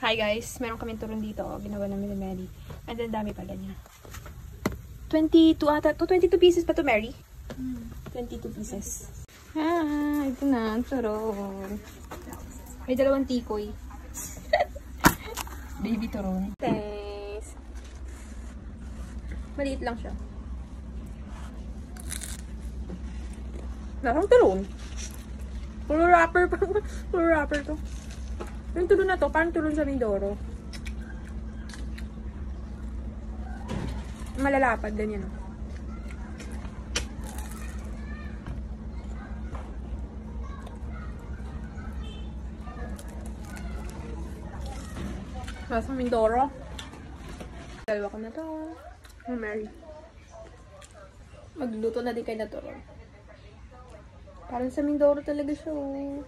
Hi guys, meron kaming turon dito. Ginawa namin ni Mary. And then dami pala niya. 22 ata. 22 pieces pa to, Mary? 22 pieces. Ito na, turon. May dalawang tikoy. Baby turon. Thanks. Maliit lang siya. Nasang turon? Puro wrapper pa. Puro wrapper to. Yung turon na to, parang turon sa Mindoro. Malalapad, ganyan. Sa Mindoro. Dalawa ko na to. Oh, Mary. Magluto na din kayo na turon. Parang sa Mindoro talaga siya, oh.